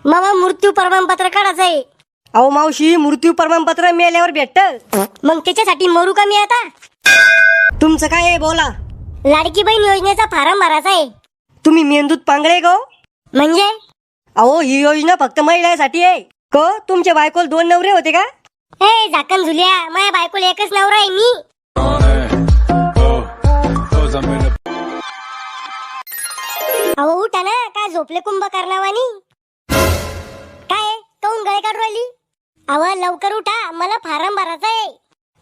मामा मृत्यू प्रमाणपत्र काढायचंय. अहो मावशी, मृत्यू प्रमाणपत्र मेल्यावर भेटत. मग त्याच्यासाठी मरू का मी आता? तुमचं काय आहे बोला. लाडकी बहीण योजनेचा फॉर्म भरायचा आहे. तुम्ही मेंदूत पांगळे गो. म्हणजे अहो ही योजना फक्त महिलांसाठी आहे. को तुमच्या बायकोला 2 नवरे होते का? हे झाकण झुल्या, माझ्या बायकोला एकच नवरा आहे मी. अहो उठा ना, काय झोपले कुंभकर्णावानी? काय काऊन गळे काढून राहिली? अहो लवकर उठा, मला फॉर्म भरायचा आहे.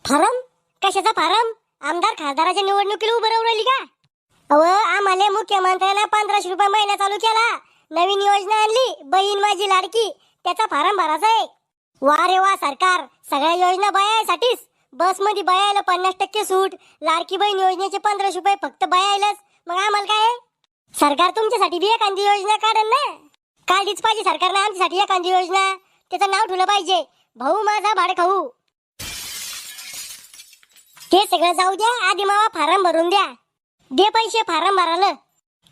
फॉर्म? कशाचा फॉर्म? आमदार खासदाराच्या निवडणुकीला उभं राहून राहिली का? अहो आम्हाला मुख्यमंत्र्यांना 1500 रुपये महिना चालू केला. नवीन योजना आणली, बहीण माझी लाडकी, त्याचा फॉर्म भरायचा आहे. वा रे वा सरकार, सगळ्या योजना बायासाठीच. बस मध्ये बायाला 50% सूट, लाडकी बहीण योजनेचे 1500 रुपये फक्त बायालाच. मग आम्हाला काय? सरकार तुमच्यासाठी बी एखादी योजना काढन ना. काढलीच पाहिजे सरकारने आमच्यासाठी एखादी योजना. त्याचं नाव ठेवलं पाहिजे, भाऊ माझा भाड खाऊ. ते सगळं जाऊ द्या, आधी मावा फॉर्म भरून द्या. दे पैसे फॉर्म भरायला.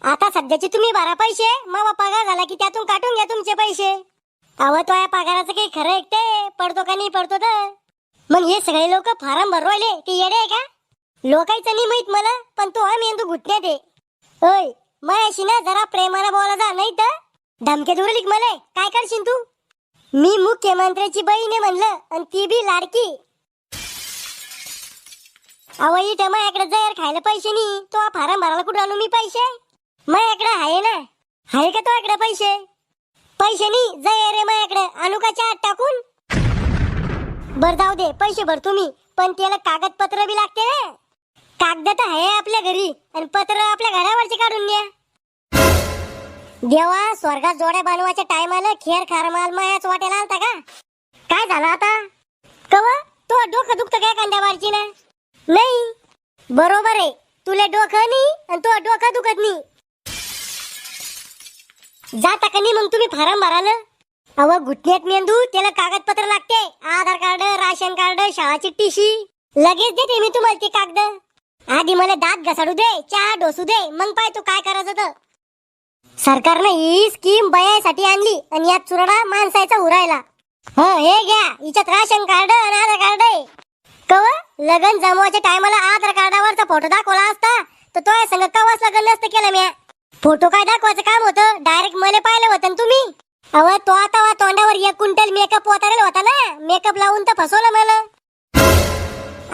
आता सध्याचे तुम्ही भरा पैसे, मावा पगार झाला की त्यातून काटून घ्या तुमचे पैसे. अहो तो या पगाराचं काही खरं ऐकते, पडतो का नाही पडतो तर. मग हे सगळे लोक फॉर्म भरवायले ते येडे आहे का? लोकांचं नाही माहित मला, पण तो हा मेंदू घुटण्यात आहे. ओय मयाशी ना जरा प्रेमाने बोला जा, नाही तर धमके दुरलिक मला. काय करशील तू? मी मुख्यमंत्र्याची बहीण आहे म्हणलं, आणि ती बी लाडकी. अहो इथं माझ्याकडे जर खायला पैसे नाही, तो फॉर्म भरायला कुठं आणू मी पैसे? माझ्याकडे आहे ना. आहे का तो इकडे पैसे? पैसे नाही जय रे माझ्याकडे, आणू का चहा टाकून? बर जाऊ दे, पैसे भर तुम्ही, पण त्याला कागदपत्र बी लागते ना. कागद तर आहे आपल्या घरी, आणि पत्र आपल्या घरावरचे काढून द्या. देवा, स्वर्गात जोड्या बनवायच्या टायमाला खेर खार माल मायाच वाट्याला आलता का? काय झालं आता? कवा तो डोकं दुखतं काय कांद्यावरची ना? नाही बरोबर आहे, तुला डोकं नाही आणि तो डोकं दुखत नाही. जाता का नाही मग तुम्ही फॉर्म भरायला? अव घुटण्यात मेंदू, त्याला कागदपत्र लागते. आधार कार्ड, राशन कार्ड, शाळाची टीसी. लगेच देते मी तुम्हाला ते कागद. आधी मला दात घसाडू दे, चहा डोसू दे, मग पाय तू काय करायचं तर. सरकारने ही स्कीम बयासाठी आणली, आणि यात चुरडा माणसाचा उरायला. हे घ्या, हिच्यात राशन कार्ड आणि आधार कार्ड आहे. कव लग्न जमवायच्या टायमाला आधार कार्डावरचा फोटो दाखवला असता तर तो संग कवाच लग्न नसतं केलं म्या. फोटो काय दाखवायचं काम होतं, डायरेक्ट मला पाहिलं होतं तुम्ही. अव तो आता तोंडावर 1 क्विंटल मेकअप उतारेल होता ना. मेकअप लावून तर फसवलं मला.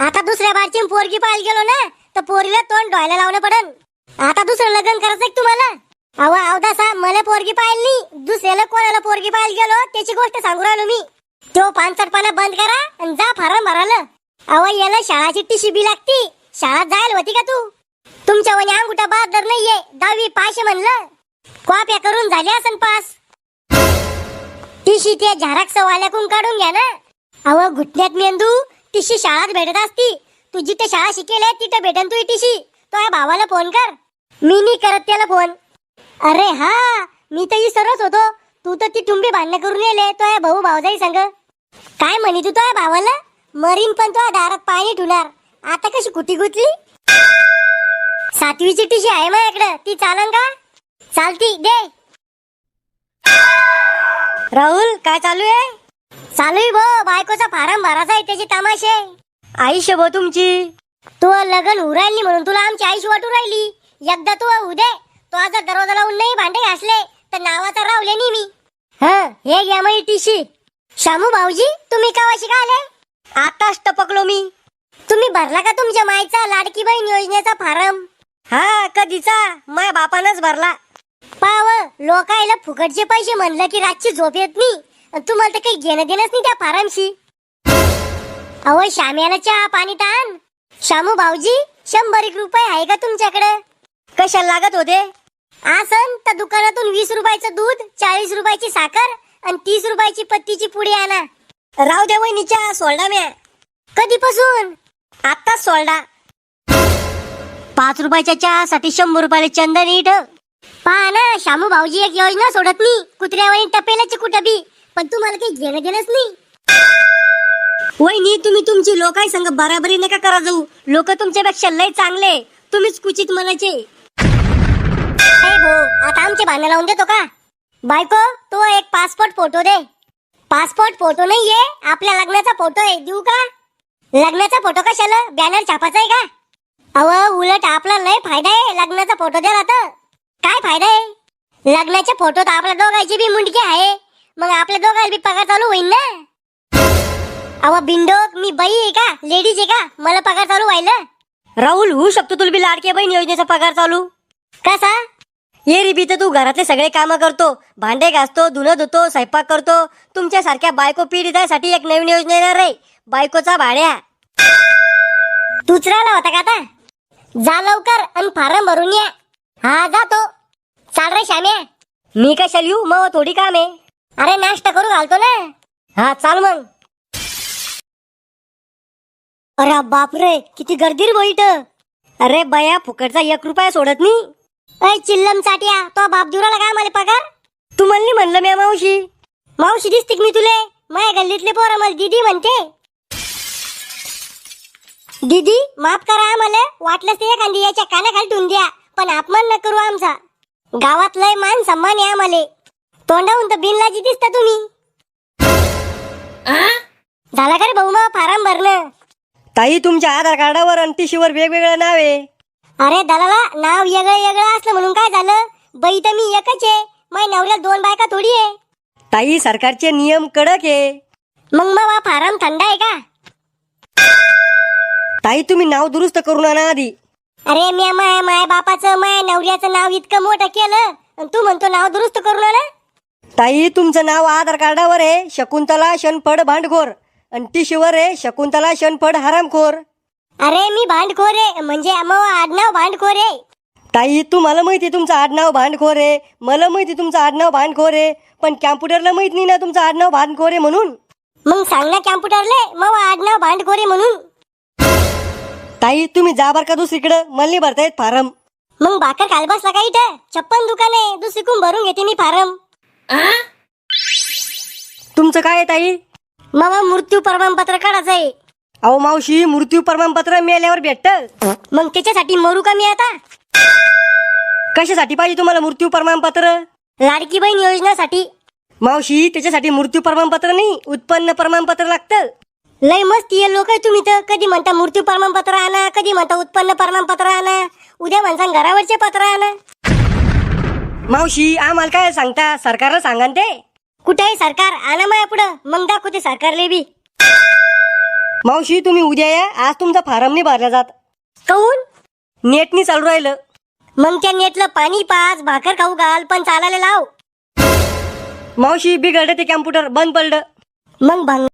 आता दुसऱ्या बारची पोरगी पाहायला गेलो ना, तर पोरीला तोंड डोळ्याला लावणं पडन. आता दुसरं लग्न करायचं तुम्हाला? अव अवदासा, मला पोरगी पाहिली, दुसऱ्याला कोणाला पोरगी पाहायला गेलो त्याची गोष्ट सांगू राहिलो मी. तो पानसटपणा बंद करा आणि जा फॉर्म भरायला. अव याला शाळाची टीसी बी लागती. शाळात जायला होती का तू? तुमच्या वनी अंगुठा बहादर नाहीये. 10वी पास म्हणलं, कॉप्या करून झाल्या असन पास. टीसी त्या झेरॉक्स वाल्याकडून काढून घ्या ना. अव घुटण्यात मेंदू, टीसी शाळात भेटत असती. तू जिथे शाळा शिकेले तिथे भेटन तू टीसी. तो या भावाला फोन कर. मी नाही करत त्याला फोन. अरे हा, मी तर विसरत होतो. तू तर ती टुंबी भांडणं करून येले तो या भाऊ भाऊजाई संग. काय म्हणी तू तो या भावाला? मरीन पण तो दारात पाणी ठेवणार. आता कशी कुटी गुतली? 7वीची टीसी आहे माझ्याकडे, ती चालन का? चालती, दे. राहुल काय चालू आहे? चालू आहे भो, बायकोचा फॉर्म भरायचा आहे, त्याची तमाशे. आयुष्य भो तुमची. तू लग्न उरायली म्हणून तुला आमची आयुष्य वाटू राहिली. एकदा तू उदे तो आज दरवाजा लावून नाही भांडे घासले तर नावाचा रावले नाही मी. हे घ्या माझी टीसी. शामू भाऊजी, तुम्ही कावाशी का आले? आताच टपकलो मी. तुम्ही भरला का तुमच्या माईचा लाडकी बहीण योजनेचा फॉर्म? हा, कधीचा माझ्या बापानच भरला. पाव लोकायला फुकटचे पैसे म्हणलं की रातची झोप येत नाही, तुम्हाला तर काही घेणं देणंच नाही त्या फॉर्मशी. अहो श्याम्याला चहा पाणी ताण. शामू भाऊजी, 100 रुपये आहे का तुमच्याकडे? कशाला लागत होते? आसन तर दुकानातून 20 रुपयाचं दूध, 40 रुपयाची साखर आणि 30 रुपयाची पत्तीची पुडी आणा. राव द्या वहिनीच्या, सोडला म्या. कधीपासून? आताच सोडला. 5 रुपयाच्या चहासाठी 100 रुपयाला चंदन इट. पहा ना शामू भाऊजी, एक योजना सोडत नाही. कुत्र्यावानी टपेलाची कुठं बी, पण तुम्हाला काही घेणं देणंच नाही. वहिनी, तुम्ही तुमची लोकाय संग बराबरी नका करा जाऊ. लोक तुमच्यापेक्षा लय चांगले, तुम्हीच कुचित म्हणायचे. आता आमचे भांडण लावून देतो का? बायको तो एक पासपोर्ट फोटो दे. पासपोर्ट फोटो नाहीये, आपल्या लग्नाचा फोटो आहे. देऊ का? लग्नाचा फोटो कशाला? बॅनर छापायचा आहे का? अव उलट आपला लय फायदा आहे लग्नाचा फोटो द्याला तर. काय फायदा आहे? लग्नाच्या फोटोत आपल्या दोघांची बी मुंडकी आहे. मग आपल्या दोघांना बी पगार चालू होईल ना. अव बिंडोक, मी बाई आहे का लेडीज आहे का मला पगार चालू व्हायला? राहुल, होऊ शकतो तुला बी लाडक्या बहीण योजनेचा पगार चालू. कसा? ये रे बी तर तू घरातले सगळे काम करतो, भांडे घासतो, धुणं धुतो, स्वयंपाक करतो. तुमच्यासारख्या बायको पीडितासाठी एक नवीन योजना येणार रे, बायकोचा भाड्या. तूच राहिला होता का आता? जा लवकर आणि फारम भरून या. हा जातो. चाल रे श्याम्या. मी कशाला येऊ, मग थोडी काम आहे. अरे नाश्ता करू घालतो ना. हा चाल मग. अरे बापरे किती गर्दी रे बोईट. अरे बया, फुकटचा 1 रुपया सोडत नाही. अय चिल्लम चाट्या, तो बाप दुराला काय मला पगार? तू म्हणली म्हणलं मी मावशी. मावशी दिसते का मी तुले? माझ्या गल्लीतले पोरं मला दीदी म्हणते. दीदी माफ करा आम्हाला, वाटलंच ते एखादी याच्या कानाखाली ठेवून द्या, पण अपमान न करू आमचा. गावात लय मान सन्मान आहे आम्हाला. तोंडाहून तर बिनलाजी दिसता तुम्ही. झाला का रे भाऊ मग फारम भरणं? ताई, तुमच्या आधार कार्डावर आणि टीशीवर वेगवेगळं नाव आहे. अरे दलाला, नाव वेगळं वेगळं असलं म्हणून काय झालं? बाई तर मी एकच आहे. माझ्या नवऱ्याला 2 बायका थोडी आहे. ताई, सरकारचे नियम कडक आहे. मग मग फारम थंड आहे का? ताई, तुम्ही नाव दुरुस्त करून आणा आधी. अरे मी माय बापाचं माय नवऱ्याचं नाव इतकं मोठं केलं आणि तू म्हणतो नाव दुरुस्त करू ना? ताई, तुमचं नाव आधार कार्डावर आहे शकुंतला शनफड भांडखोर आणि टीशीवर आहे शकुंतला शनफड हरामखोर. अरे मी भांडखोर आहे म्हणजे मग आडनाव भांडखोर आहे. ताई, तुम्हाला माहिती तुमचं आडनाव भांडखोर आहे, मला माहिती तुमचं आडनाव भांडखोर आहे, पण कॅम्प्युटरला माहित नाही ना तुमचं आडनाव भांडखोर आहे म्हणून. मग सांग ना कॅम्प्युटरले मग आडनाव भांडखोर आहे म्हणून. ताई, तुम्ही जा बर का दुसरीकडं, मला नाही भरता येत फारम. मग भाकर खाल बसला का इथं? 56 दुकान आहे, दुसरीकडून भरून घेते मी फारम. तुमचं काय आहे ताई? मग मृत्यू प्रमाणपत्र काढायचं आहे. अहो मावशी, मृत्यू प्रमाणपत्र मिळाल्यावर भेटत. मग त्याच्यासाठी मरू का मी आता? कशासाठी पाहिजे तुम्हाला मृत्यू प्रमाणपत्र? लाडकी बहीण योजनेसाठी. मावशी, त्याच्यासाठी मृत्यू प्रमाणपत्र नाही, उत्पन्न प्रमाणपत्र लागतं. लय मस्ती आहे लोक तुम्ही तर. कधी म्हणता मृत्यू प्रमाणपत्र आणा, कधी म्हणता उत्पन्न प्रमाणपत्र आणा, उद्या म्हणता घरावरचे पत्र आणा. मावशी, आम्हाला काय सांगता, सरकारला सांगा ना ते. कुठे आहे सरकार? आणा माया पुढं, मग दाखवते सरकारले बी. मावशी, तुम्ही उद्या या, आज तुमचा फारम नाही भरला जात. काऊन? नेट नाही चालू राहिलं. मग त्या नेटला पाणी पाच, भाकर खाऊ घाल, पण चालायला लाव. मावशी, बिघडलं ते कॅम्प्युटर, बंद पडलं. मग भंग